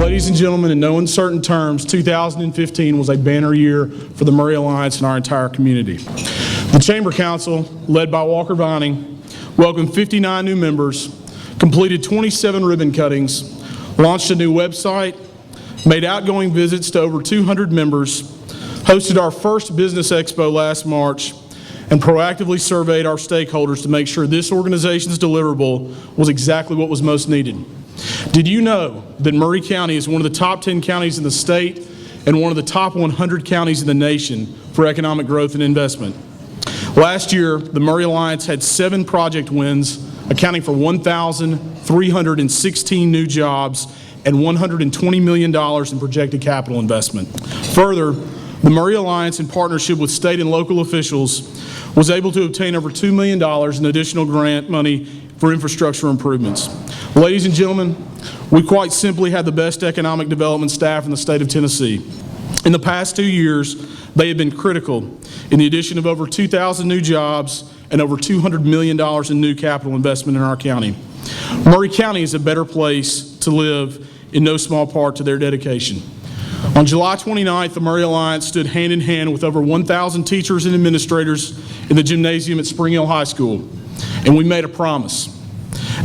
Ladies and gentlemen, in no uncertain terms, 2015 was a banner year for the Maury Alliance and our entire community. The Chamber Council, led by Walker Vining, welcomed 59 new members, completed 27 ribbon cuttings, launched a new website, made outgoing visits to over 200 members, hosted our first business expo last March, and proactively surveyed our stakeholders to make sure this organization's deliverable was exactly what was most needed. Did you know that Maury County is one of the top 10 counties in the state and one of the top 100 counties in the nation for economic growth and investment? Last year, the Maury Alliance had 7 project wins, accounting for 1,316 new jobs and $120 million in projected capital investment. Further, the Maury Alliance, in partnership with state and local officials, was able to obtain over $2 million in additional grant money for infrastructure improvements. Ladies and gentlemen, we quite simply had the best economic development staff in the state of Tennessee. In the past 2 years, they have been critical in the addition of over 2,000 new jobs and over $200 million in new capital investment in our county. Maury County is a better place to live in no small part to their dedication. On July 29th, the Maury Alliance stood hand in hand with over 1,000 teachers and administrators in the gymnasium at Spring Hill High School, and we made a promise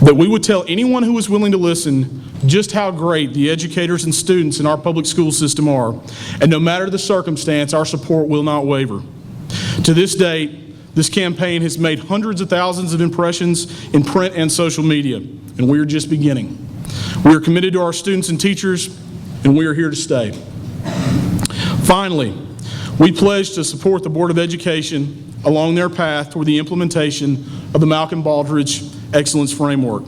that we would tell anyone who was willing to listen just how great the educators and students in our public school system are, and no matter the circumstance, our support will not waver. To this date, this campaign has made hundreds of thousands of impressions in print and social media, and we are just beginning. We are committed to our students and teachers, and we are here to stay. Finally, we pledge to support the Board of Education along their path toward the implementation of the Malcolm Baldrige Excellence Framework.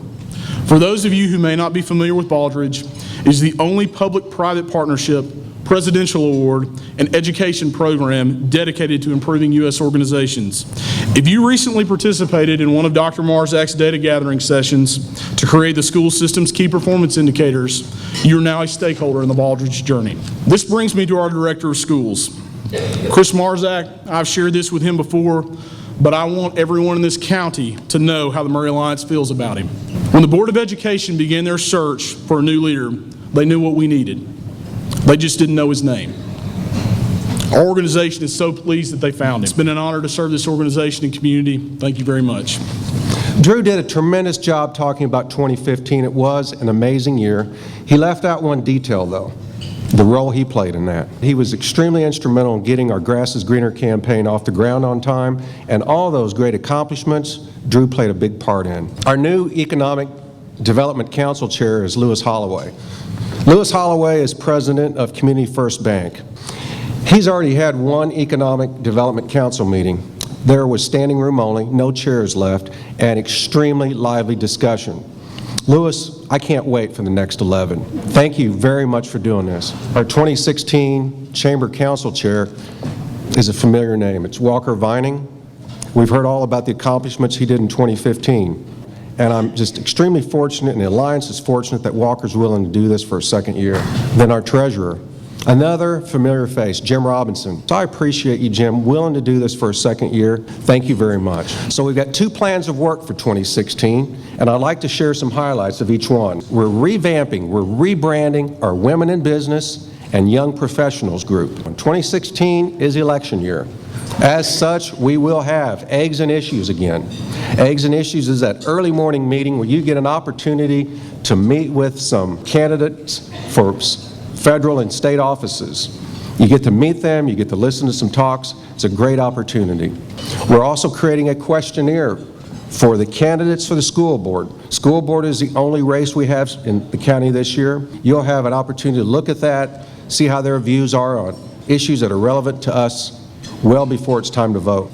For those of you who may not be familiar with Baldrige, it is the only public-private partnership, presidential award, and education program dedicated to improving U.S. organizations. If you recently participated in one of Dr. Marzak's data gathering sessions to create the school system's key performance indicators, you're now a stakeholder in the Baldrige journey. This brings me to our Director of Schools. Chris Marzak, I've shared this with him before, but I want everyone in this county to know how the Maury Alliance feels about him. When the Board of Education began their search for a new leader, they knew what we needed. They just didn't know his name. Our organization is so pleased that they found him. It's been an honor to serve this organization and community. Thank you very much. Drew did a tremendous job talking about 2015. It was an amazing year. He left out one detail, though, the role he played in that. He was extremely instrumental in getting our Grass is Greener campaign off the ground on time, and all those great accomplishments Drew played a big part in. Our new Economic Development Council Chair is Lewis Holloway. Lewis Holloway is president of Community First Bank. He's already had one Economic Development Council meeting. There was standing room only, no chairs left, and extremely lively discussion. Lewis, I can't wait for the next 11. Thank you very much for doing this. Our 2016 Chamber Council Chair is a familiar name. It's Walker Vining. We've heard all about the accomplishments he did in 2015. And I'm just extremely fortunate, and the Alliance is fortunate that Walker's willing to do this for a second year. Then our Treasurer, another familiar face, Jim Robinson. So I appreciate you, Jim, willing to do this for a second year. Thank you very much. So we've got 2 plans of work for 2016, and I'd like to share some highlights of each one. We're revamping, we're rebranding our Women in Business and Young Professionals group. 2016 is election year. As such, we will have Eggs and Issues again. Eggs and Issues is that early morning meeting where you get an opportunity to meet with some candidates for federal and state offices. You get to meet them, you get to listen to some talks. It's a great opportunity. We're also creating a questionnaire for the candidates for the school board. School board is the only race we have in the county this year. You'll have an opportunity to look at that, see how their views are on issues that are relevant to us well before it's time to vote.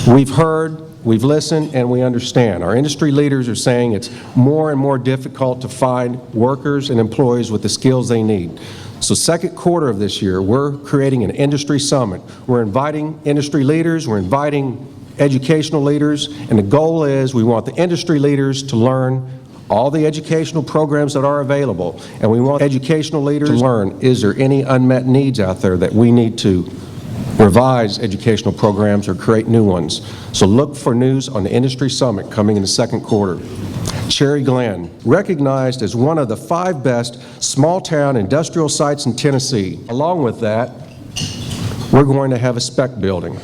We've heard, we've listened, and we understand. Our industry leaders are saying it's more and more difficult to find workers and employees with the skills they need. So second quarter of this year, we're creating an industry summit. We're inviting industry leaders, we're inviting educational leaders, and the goal is we want the industry leaders to learn all the educational programs that are available, and we want educational leaders to learn, is there any unmet needs out there that we need to revise educational programs or create new ones. So look for news on the Industry Summit coming in the second quarter. Cherry Glen, recognized as one of the 5 best small-town industrial sites in Tennessee. Along with that, we're going to have a spec building.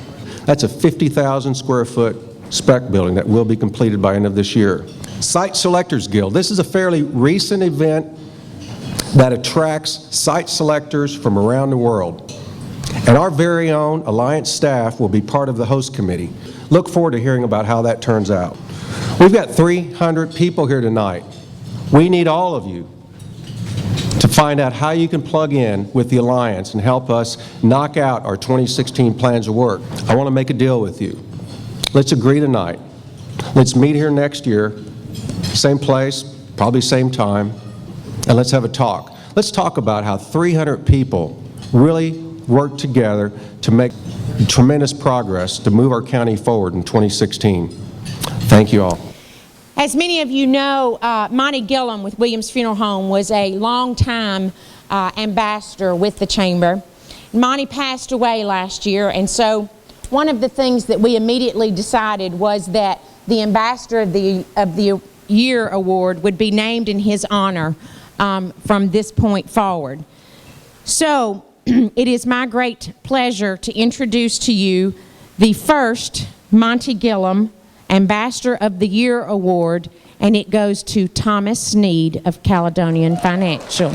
That's a 50,000 square foot spec building that will be completed by end of this year. Site Selectors Guild. This is a fairly recent event that attracts site selectors from around the world. And our very own Alliance staff will be part of the host committee. Look forward to hearing about how that turns out. We've got 300 people here tonight. We need all of you to find out how you can plug in with the Alliance and help us knock out our 2016 plans of work. I want to make a deal with you. Let's agree tonight. Let's meet here next year, same place, probably same time, and let's have a talk. Let's talk about how 300 people really work together to make tremendous progress to move our county forward in 2016. Thank you all. As many of you know, Monty Gillum with Williams Funeral Home was a long-time ambassador with the Chamber. Monty passed away last year, and so one of the things that we immediately decided was that the Ambassador of the Year Award would be named in his honor from this point forward. So it is my great pleasure to introduce to you the first Monty Gillum Ambassador of the Year Award, and it goes to Thomas Sneed of Caledonian Financial.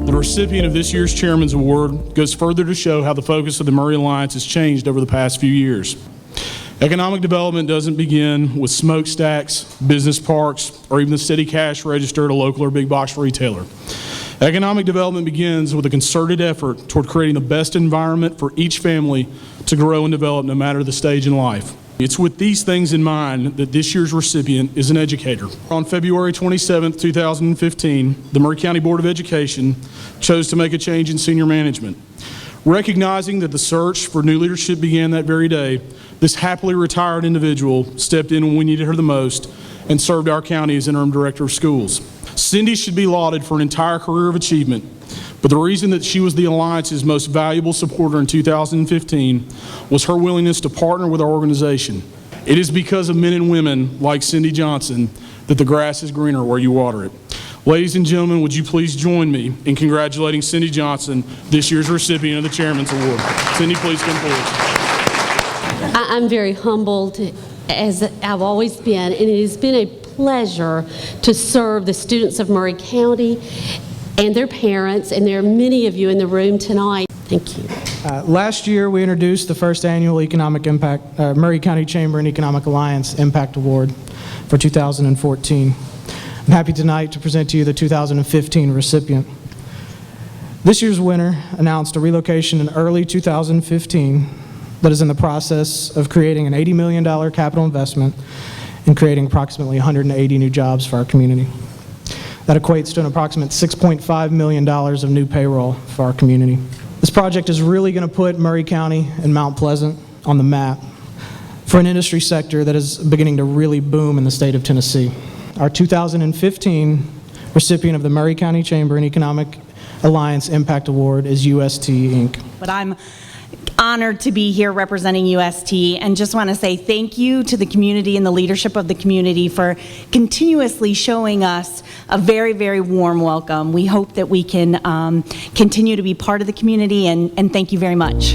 The recipient of this year's Chairman's Award goes further to show how the focus of the Maury Alliance has changed over the past few years. Economic development doesn't begin with smokestacks, business parks, or even the steady cash register at a local or big box retailer. Economic development begins with a concerted effort toward creating the best environment for each family to grow and develop no matter the stage in life. It's with these things in mind that this year's recipient is an educator. On February 27, 2015, the Maury County Board of Education chose to make a change in senior management. Recognizing that the search for new leadership began that very day, this happily retired individual stepped in when we needed her the most and served our county as interim director of schools. Cindy should be lauded for an entire career of achievement, but the reason that she was the Alliance's most valuable supporter in 2015 was her willingness to partner with our organization. It is because of men and women like Cindy Johnson that the grass is greener where you water it. Ladies and gentlemen, would you please join me in congratulating Cindy Johnson, this year's recipient of the Chairman's Award. Cindy, please come forward. I'm very humbled, as I've always been, and it has been a pleasure to serve the students of Maury County and their parents, and there are many of you in the room tonight. Thank you. Last year, we introduced the first annual Economic Impact, Maury County Chamber and Economic Alliance Impact Award for 2014. I'm happy tonight to present to you the 2015 recipient. This year's winner announced a relocation in early 2015 that is in the process of creating an $80 million capital investment and creating approximately 180 new jobs for our community. That equates to an approximate $6.5 million of new payroll for our community. This project is really going to put Maury County and Mount Pleasant on the map for an industry sector that is beginning to really boom in the state of Tennessee. Our 2015 recipient of the Maury County Chamber and Economic Alliance Impact Award is UST, Inc. But I'm honored to be here representing UST, and just want to say thank you to the community and the leadership of the community for continuously showing us a very, very warm welcome. We hope that we can continue to be part of the community, and thank you very much.